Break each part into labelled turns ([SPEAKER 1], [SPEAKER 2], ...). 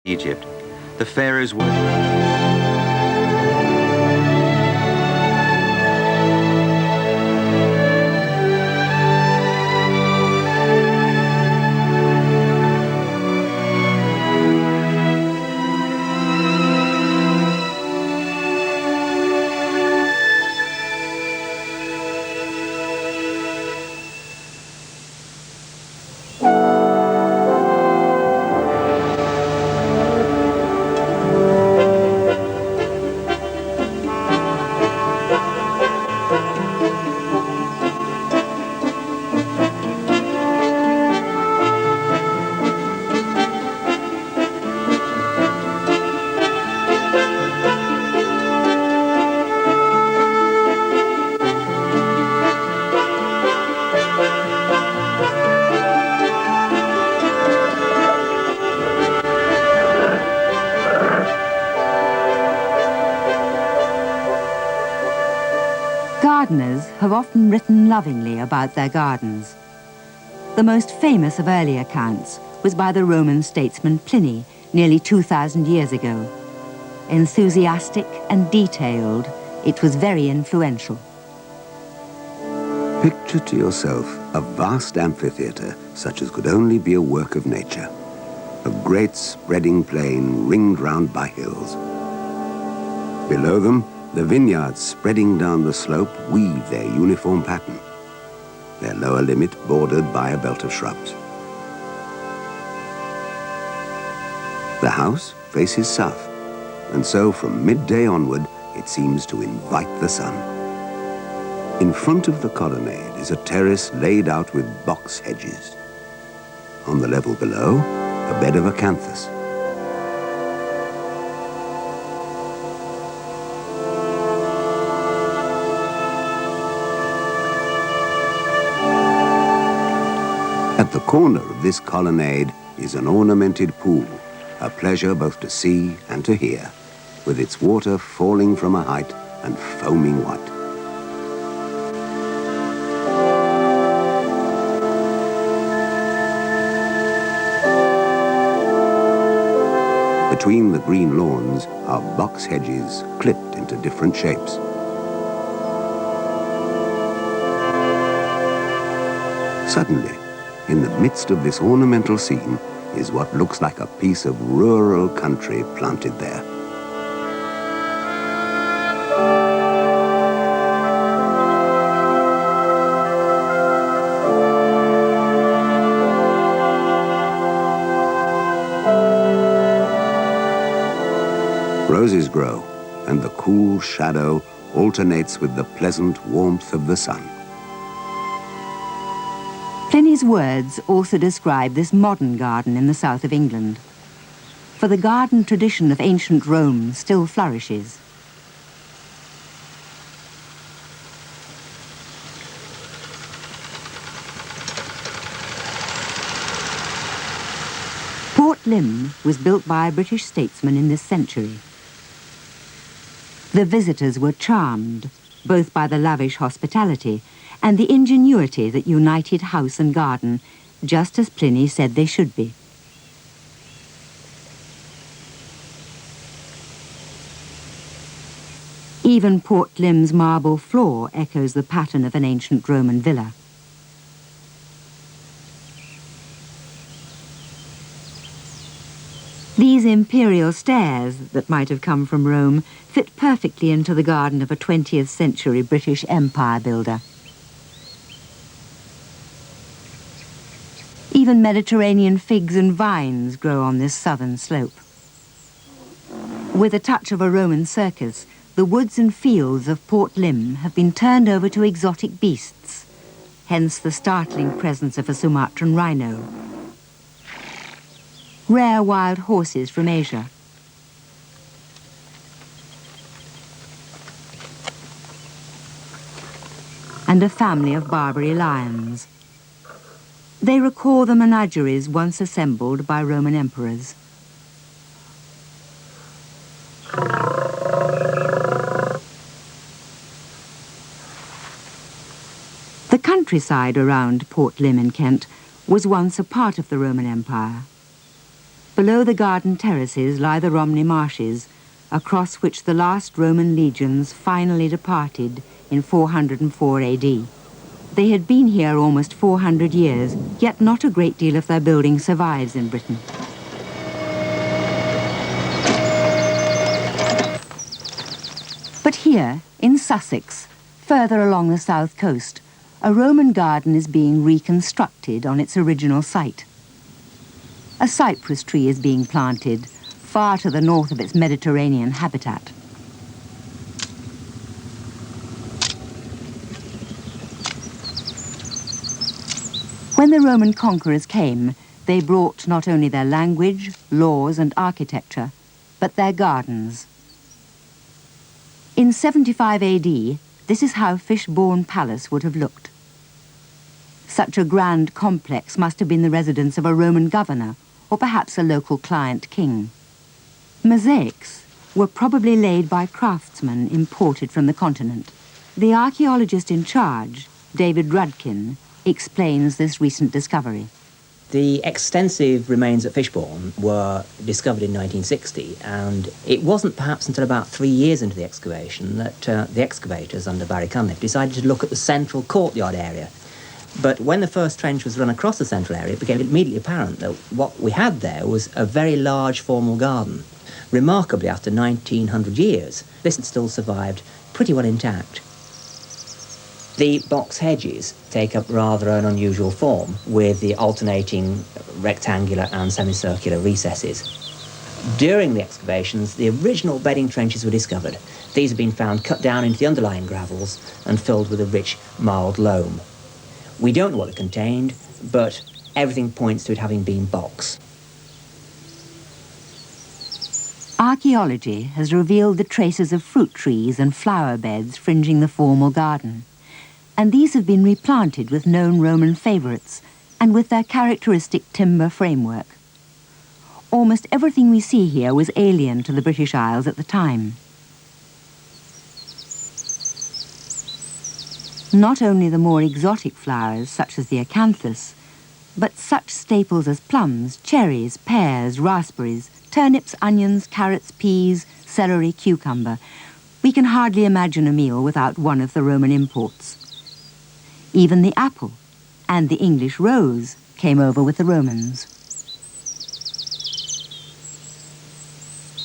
[SPEAKER 1] Egypt. The pharaohs were...
[SPEAKER 2] Gardeners have often written lovingly about their gardens. The most famous of early accounts was by the Roman statesman Pliny, nearly 2,000 years ago. Enthusiastic and detailed, it was very influential.
[SPEAKER 3] Picture to yourself a vast amphitheatre such as could only be a work of nature. A great spreading plain ringed round by hills. Below them, the vineyards spreading down the slope weave their uniform pattern, their lower limit bordered by a belt of shrubs. The house faces south, and so from midday onward it seems to invite the sun. In front of the colonnade is a terrace laid out with box hedges. On the level below, a bed of acanthus. At the corner of this colonnade is an ornamented pool, a pleasure both to see and to hear, with its water falling from a height and foaming white. Between the green lawns are box hedges clipped into different shapes. Suddenly, in the midst of this ornamental scene is what looks like a piece of rural country planted there. Roses grow, and the cool shadow alternates with the pleasant warmth of the sun.
[SPEAKER 2] Pliny's words also describe this modern garden in the south of England. For the garden tradition of ancient Rome still flourishes. Port Lympne was built by a British statesman in this century. The visitors were charmed, both by the lavish hospitality and the ingenuity that united house and garden, just as Pliny said they should be. Even Port Lympne's marble floor echoes the pattern of an ancient Roman villa. These imperial stairs that might have come from Rome fit perfectly into the garden of a 20th century British Empire builder. Even Mediterranean figs and vines grow on this southern slope. With a touch of a Roman circus, the woods and fields of Port Lympne have been turned over to exotic beasts, hence the startling presence of a Sumatran rhino. Rare wild horses from Asia. And a family of Barbary lions. They recall the menageries once assembled by Roman emperors. The countryside around Port Lympne in Kent was once a part of the Roman Empire. Below the garden terraces lie the Romney marshes, across which the last Roman legions finally departed in 404 AD. They had been here almost 400 years, yet not a great deal of their building survives in Britain. But here, in Sussex, further along the south coast, a Roman garden is being reconstructed on its original site. A cypress tree is being planted, far to the north of its Mediterranean habitat. When the Roman conquerors came, they brought not only their language, laws and architecture, but their gardens. In 75 AD, this is how Fishbourne Palace would have looked. Such a grand complex must have been the residence of a Roman governor, or perhaps a local client king. Mosaics were probably laid by craftsmen imported from the continent. The archaeologist in charge, David Rudkin, explains this recent discovery.
[SPEAKER 4] The extensive remains at Fishbourne were discovered in 1960, and it wasn't perhaps until about 3 years into the excavation that the excavators under Barry Cunliffe decided to look at the central courtyard area. But when the first trench was run across the central area, it became immediately apparent that what we had there was a very large formal garden. Remarkably, after 1900 years, this had still survived pretty well intact. The box hedges take up rather an unusual form, with the alternating rectangular and semicircular recesses. During the excavations, the original bedding trenches were discovered. These have been found cut down into the underlying gravels and filled with a rich, marled loam. We don't know what it contained, but everything points to it having been box.
[SPEAKER 2] Archaeology has revealed the traces of fruit trees and flower beds fringing the formal garden, and these have been replanted with known Roman favourites and with their characteristic timber framework. Almost everything we see here was alien to the British Isles at the time. Not only the more exotic flowers, such as the acanthus, but such staples as plums, cherries, pears, raspberries, turnips, onions, carrots, peas, celery, cucumber. We can hardly imagine a meal without one of the Roman imports. Even the apple and the English rose came over with the Romans.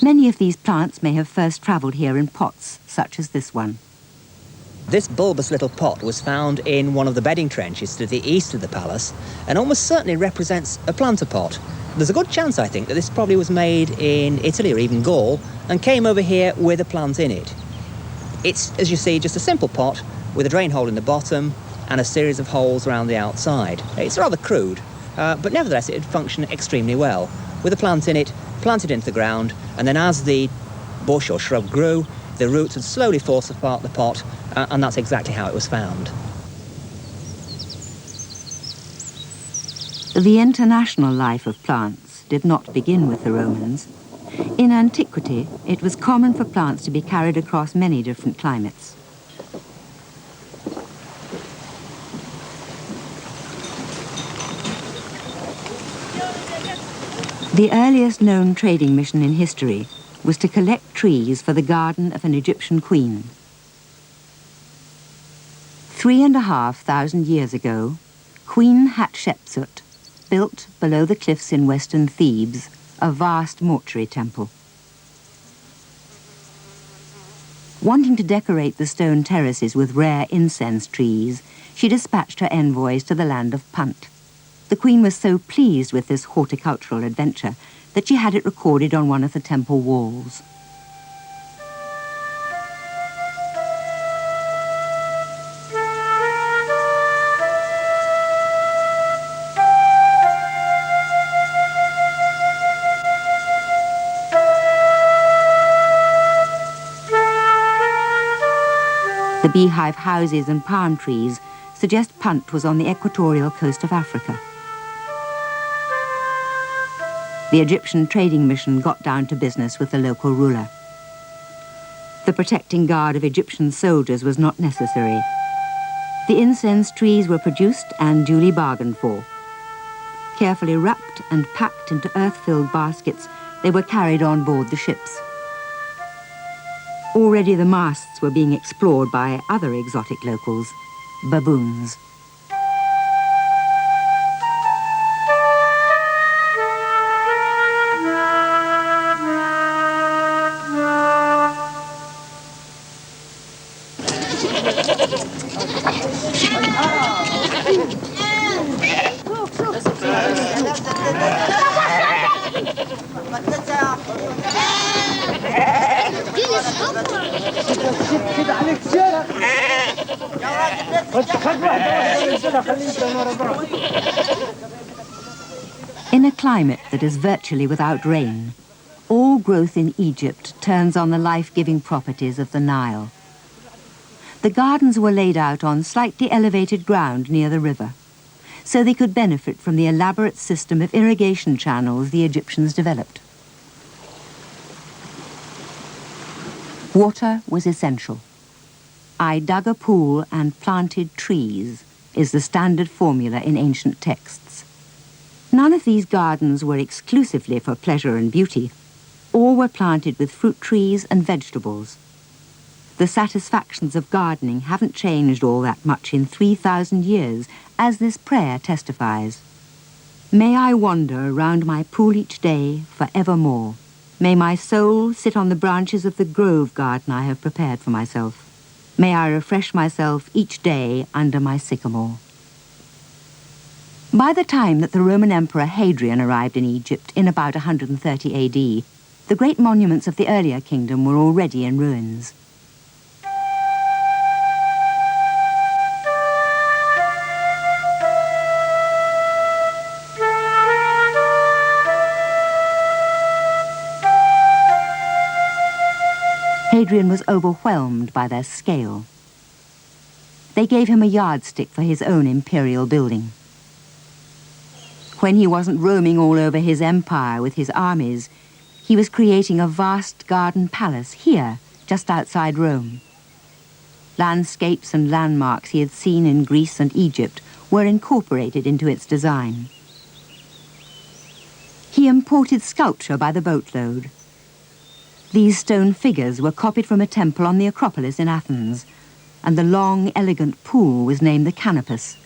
[SPEAKER 2] Many of these plants may have first travelled here in pots, such as this one.
[SPEAKER 4] This bulbous little pot was found in one of the bedding trenches to the east of the palace, and almost certainly represents a planter pot. There's a good chance, I think, that this probably was made in Italy or even Gaul and came over here with a plant in it. It's, as you see, just a simple pot with a drain hole in the bottom and a series of holes around the outside. It's rather crude, but nevertheless it functioned extremely well. With a plant in it, planted into the ground, and then as the bush or shrub grew, the roots would slowly force apart the pot, and that's exactly how it was found.
[SPEAKER 2] The international life of plants did not begin with the Romans. In antiquity, it was common for plants to be carried across many different climates. The earliest known trading mission in history was to collect trees for the garden of an Egyptian queen. 3,500 years ago, Queen Hatshepsut built below the cliffs in western Thebes a vast mortuary temple. Wanting to decorate the stone terraces with rare incense trees, she dispatched her envoys to the land of Punt. The queen was so pleased with this horticultural adventure that she had it recorded on one of the temple walls. The beehive houses and palm trees suggest Punt was on the equatorial coast of Africa. The Egyptian trading mission got down to business with the local ruler. The protecting guard of Egyptian soldiers was not necessary. The incense trees were produced and duly bargained for. Carefully wrapped and packed into earth-filled baskets, they were carried on board the ships. Already the masts were being explored by other exotic locals, baboons. In a climate that is virtually without rain, all growth in Egypt turns on the life-giving properties of the Nile. The gardens were laid out on slightly elevated ground near the river, so they could benefit from the elaborate system of irrigation channels the Egyptians developed. Water was essential. "I dug a pool and planted trees" is the standard formula in ancient texts. None of these gardens were exclusively for pleasure and beauty. All were planted with fruit trees and vegetables. The satisfactions of gardening haven't changed all that much in 3,000 years, as this prayer testifies. "May I wander around my pool each day for evermore. May my soul sit on the branches of the grove garden I have prepared for myself. May I refresh myself each day under my sycamore." By the time that the Roman Emperor Hadrian arrived in Egypt in about 130 AD, the great monuments of the earlier kingdom were already in ruins. Hadrian was overwhelmed by their scale. They gave him a yardstick for his own imperial building. When he wasn't roaming all over his empire with his armies, he was creating a vast garden palace here, just outside Rome. Landscapes and landmarks he had seen in Greece and Egypt were incorporated into its design. He imported sculpture by the boatload. These stone figures were copied from a temple on the Acropolis in Athens, and the long, elegant pool was named the Canopus,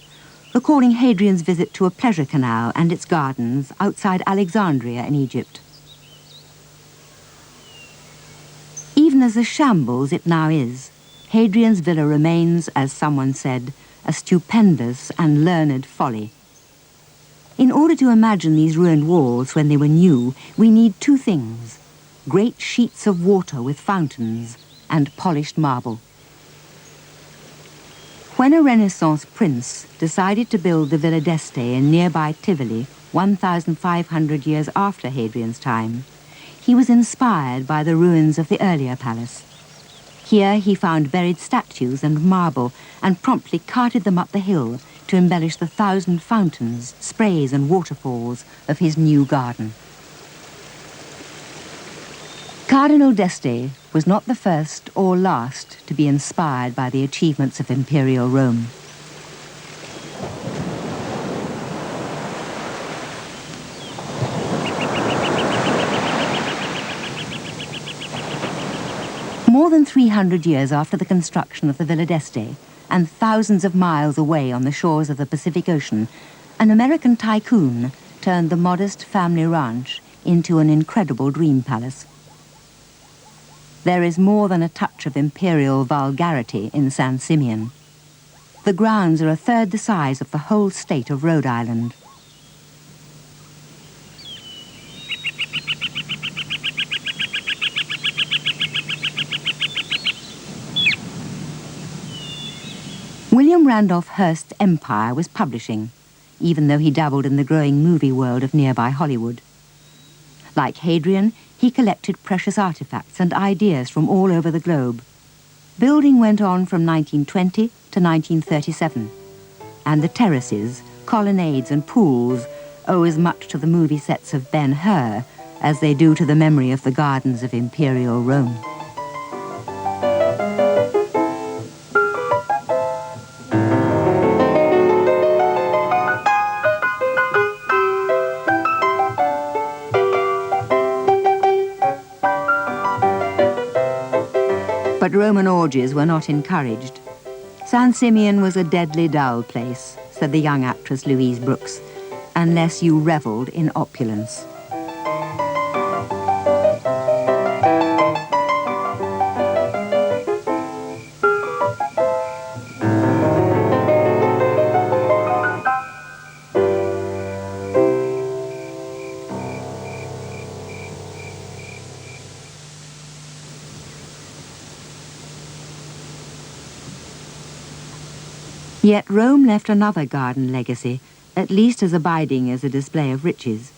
[SPEAKER 2] recalling Hadrian's visit to a pleasure canal and its gardens outside Alexandria in Egypt. Even as a shambles it now is, Hadrian's villa remains, as someone said, a stupendous and learned folly. In order to imagine these ruined walls when they were new, we need two things: great sheets of water with fountains and polished marble. When a Renaissance prince decided to build the Villa d'Este in nearby Tivoli 1,500 years after Hadrian's time, he was inspired by the ruins of the earlier palace. Here he found buried statues and marble and promptly carted them up the hill to embellish the 1,000 fountains, sprays and waterfalls of his new garden. Cardinal d'Este was not the first or last to be inspired by the achievements of Imperial Rome. More than 300 years after the construction of the Villa d'Este, and thousands of miles away on the shores of the Pacific Ocean, an American tycoon turned the modest family ranch into an incredible dream palace. There is more than a touch of imperial vulgarity in San Simeon. The grounds are a third the size of the whole state of Rhode Island. William Randolph Hearst's empire was publishing, even though he dabbled in the growing movie world of nearby Hollywood. Like Hadrian, he collected precious artifacts and ideas from all over the globe. Building went on from 1920 to 1937, and the terraces, colonnades and pools owe as much to the movie sets of Ben-Hur as they do to the memory of the gardens of Imperial Rome. But Roman orgies were not encouraged. San Simeon was a deadly dull place, said the young actress Louise Brooks, unless you revelled in opulence. Yet Rome left another garden legacy, at least as abiding as a display of riches.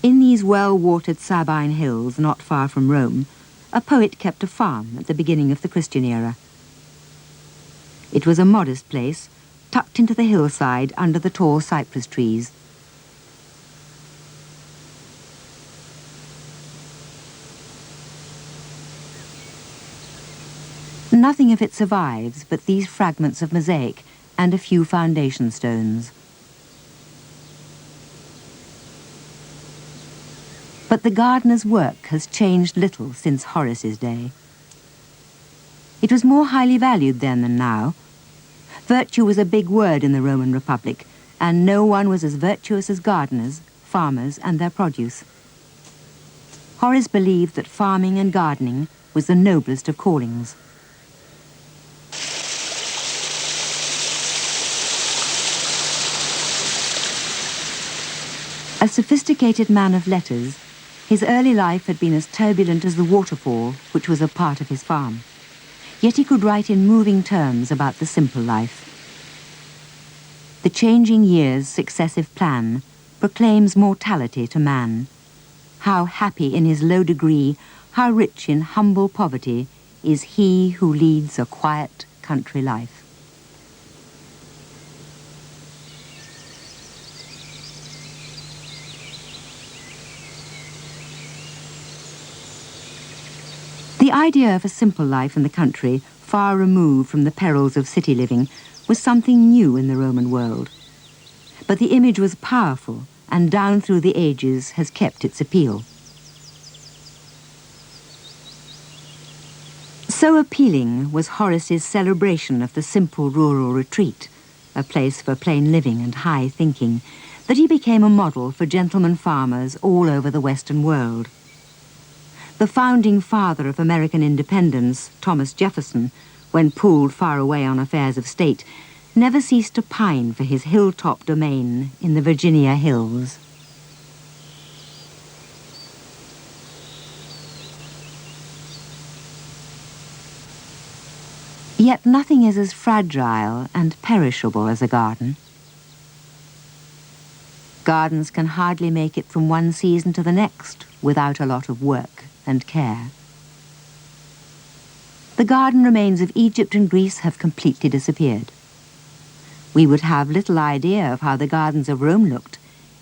[SPEAKER 2] In these well-watered Sabine hills, not far from Rome, a poet kept a farm at the beginning of the Christian era. It was a modest place, tucked into the hillside under the tall cypress trees. Nothing of it survives but these fragments of mosaic and a few foundation stones. But the gardener's work has changed little since Horace's day. It was more highly valued then than now. Virtue was a big word in the Roman Republic, and no one was as virtuous as gardeners, farmers, and their produce. Horace believed that farming and gardening was the noblest of callings. A sophisticated man of letters, his early life had been as turbulent as the waterfall which was a part of his farm. Yet he could write in moving terms about the simple life. The changing year's successive plan proclaims mortality to man. How happy in his low degree, how rich in humble poverty is he who leads a quiet country life. The idea of a simple life in the country, far removed from the perils of city living, was something new in the Roman world. But the image was powerful, and down through the ages has kept its appeal. So appealing was Horace's celebration of the simple rural retreat, a place for plain living and high thinking, that he became a model for gentlemen farmers all over the Western world. The founding father of American independence, Thomas Jefferson, when pulled far away on affairs of state, never ceased to pine for his hilltop domain in the Virginia hills. Yet nothing is as fragile and perishable as a garden. Gardens can hardly make it from one season to the next without a lot of work and care. The garden remains of Egypt and Greece have completely disappeared. We would have little idea of how the gardens of Rome looked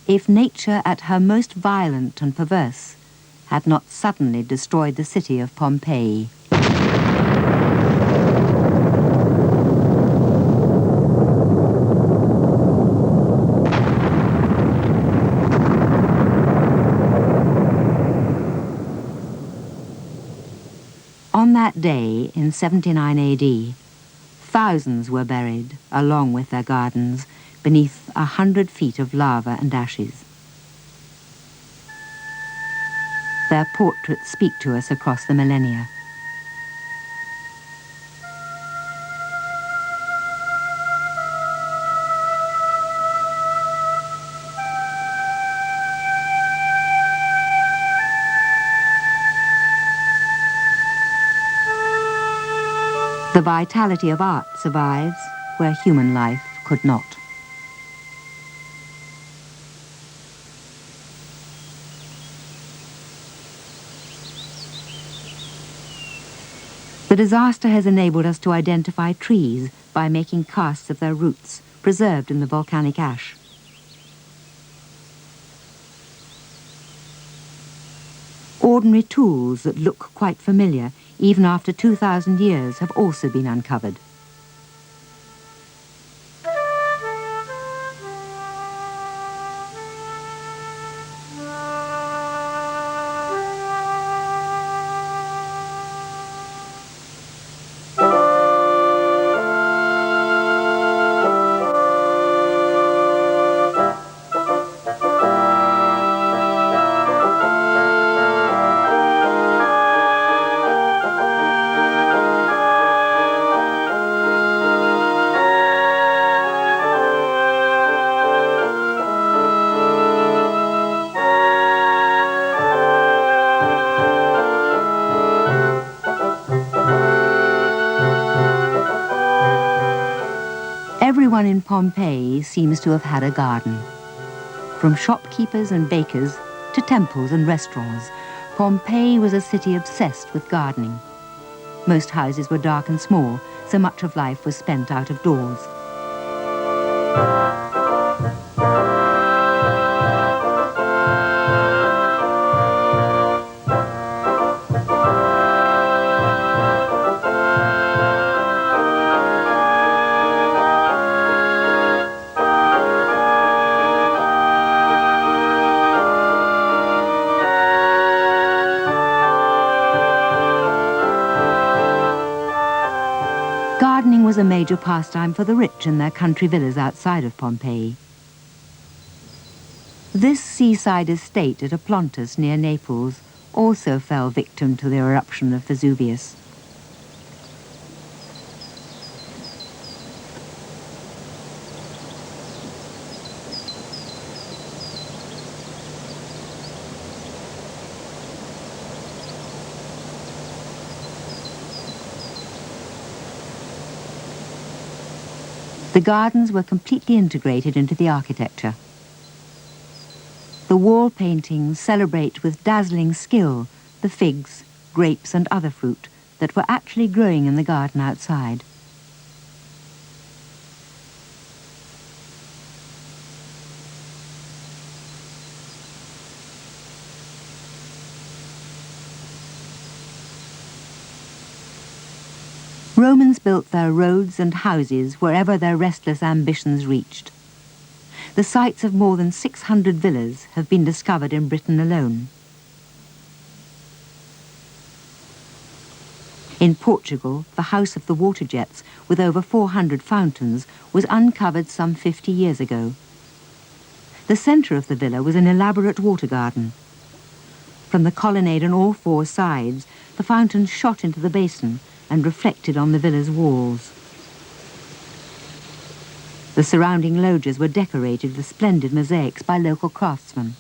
[SPEAKER 2] if nature at her most violent and perverse had not suddenly destroyed the city of Pompeii. On that day, in 79 AD, thousands were buried, along with their gardens, beneath 100 feet of lava and ashes. Their portraits speak to us across the millennia. The vitality of art survives where human life could not. The disaster has enabled us to identify trees by making casts of their roots, preserved in the volcanic ash. Ordinary tools that look quite familiar, even after 2,000 years, have also been uncovered. everyone in Pompeii seems to have had a garden. From shopkeepers and bakers to temples and restaurants, Pompeii was a city obsessed with gardening. Most houses were dark and small, so much of life was spent out of doors. Gardening was a major pastime for the rich in their country villas outside of Pompeii. This seaside estate at Oplontis near Naples also fell victim to the eruption of Vesuvius. The gardens were completely integrated into the architecture. The wall paintings celebrate with dazzling skill the figs, grapes and other fruit that were actually growing in the garden outside. Romans built their roads and houses wherever their restless ambitions reached. The sites of more than 600 villas have been discovered in Britain alone. In Portugal, the House of the Water Jets, with over 400 fountains, was uncovered some 50 years ago. The centre of the villa was an elaborate water garden. From the colonnade on all four sides, the fountains shot into the basin and reflected on the villa's walls. The surrounding loggias were decorated with splendid mosaics by local craftsmen.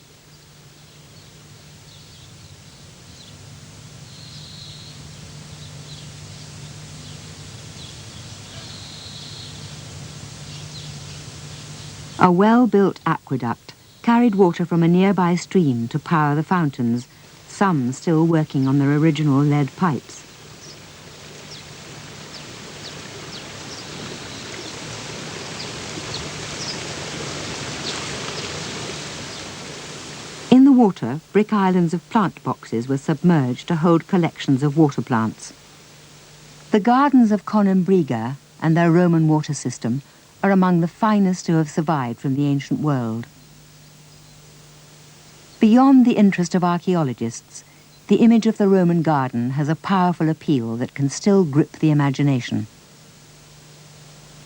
[SPEAKER 2] A well-built aqueduct carried water from a nearby stream to power the fountains, some still working on their original lead pipes. In the water, brick islands of plant boxes were submerged to hold collections of water plants. The gardens of Conimbriga and their Roman water system are among the finest to have survived from the ancient world. Beyond the interest of archaeologists, the image of the Roman garden has a powerful appeal that can still grip the imagination.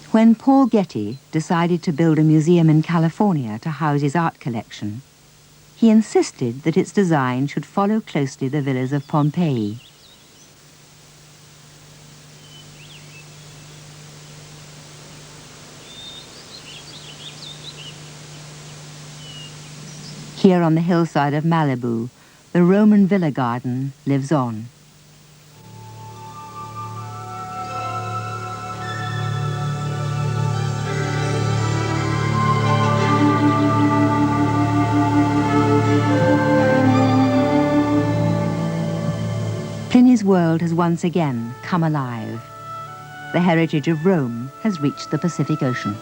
[SPEAKER 2] When Paul Getty decided to build a museum in California to house his art collection, he insisted that its design should follow closely the villas of Pompeii. Here on the hillside of Malibu, the Roman villa garden lives on. Pliny's world has once again come alive. The heritage of Rome has reached the Pacific Ocean.